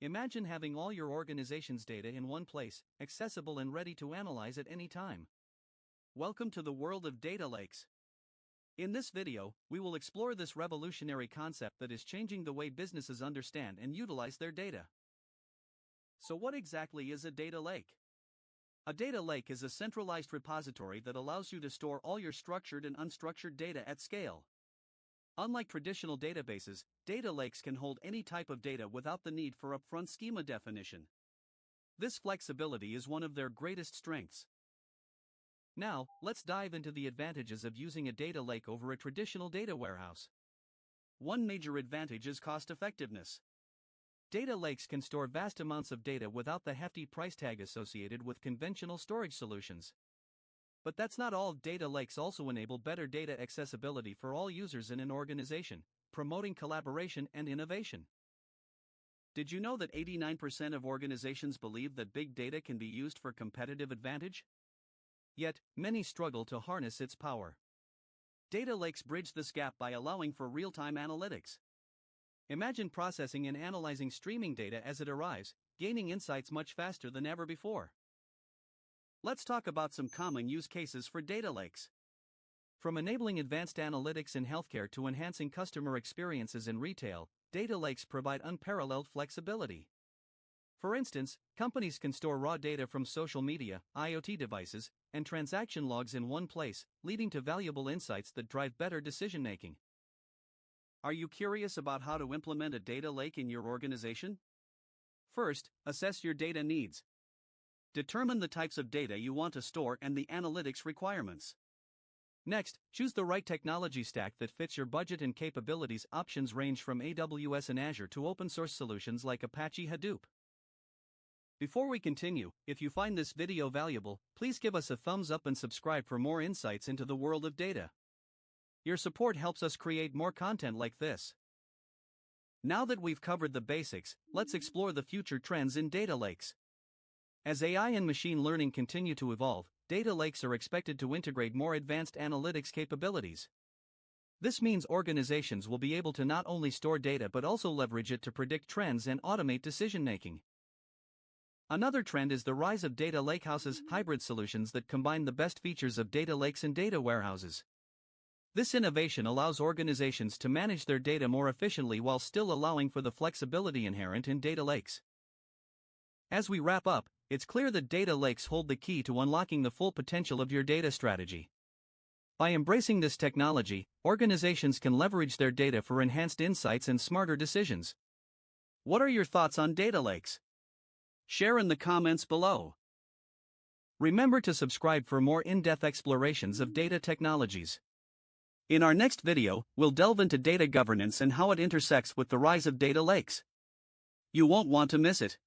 Imagine having all your organization's data in one place, accessible and ready to analyze at any time. Welcome to the world of data lakes. In this video, we will explore this revolutionary concept that is changing the way businesses understand and utilize their data. So what exactly is a data lake? A data lake is a centralized repository that allows you to store all your structured and unstructured data at scale. Unlike traditional databases, data lakes can hold any type of data without the need for upfront schema definition. This flexibility is one of their greatest strengths. Now, let's dive into the advantages of using a data lake over a traditional data warehouse. One major advantage is cost effectiveness. Data lakes can store vast amounts of data without the hefty price tag associated with conventional storage solutions. But that's not all. Data lakes also enable better data accessibility for all users in an organization, promoting collaboration and innovation. Did you know that 89% of organizations believe that big data can be used for competitive advantage? Yet, many struggle to harness its power. Data lakes bridge this gap by allowing for real-time analytics. Imagine processing and analyzing streaming data as it arrives, gaining insights much faster than ever before. Let's talk about some common use cases for data lakes. From enabling advanced analytics in healthcare to enhancing customer experiences in retail, data lakes provide unparalleled flexibility. For instance, companies can store raw data from social media, IoT devices, and transaction logs in one place, leading to valuable insights that drive better decision-making. Are you curious about how to implement a data lake in your organization? First, assess your data needs. Determine the types of data you want to store and the analytics requirements. Next, choose the right technology stack that fits your budget and capabilities. Options range from AWS and Azure to open-source solutions like Apache Hadoop. Before we continue, if you find this video valuable, please give us a thumbs up and subscribe for more insights into the world of data. Your support helps us create more content like this. Now that we've covered the basics, let's explore the future trends in data lakes. As AI and machine learning continue to evolve, data lakes are expected to integrate more advanced analytics capabilities. This means organizations will be able to not only store data but also leverage it to predict trends and automate decision-making. Another trend is the rise of data lakehouses, hybrid solutions that combine the best features of data lakes and data warehouses. This innovation allows organizations to manage their data more efficiently while still allowing for the flexibility inherent in data lakes. As we wrap up, it's clear that data lakes hold the key to unlocking the full potential of your data strategy. By embracing this technology, organizations can leverage their data for enhanced insights and smarter decisions. What are your thoughts on data lakes? Share in the comments below. Remember to subscribe for more in-depth explorations of data technologies. In our next video, we'll delve into data governance and how it intersects with the rise of data lakes. You won't want to miss it.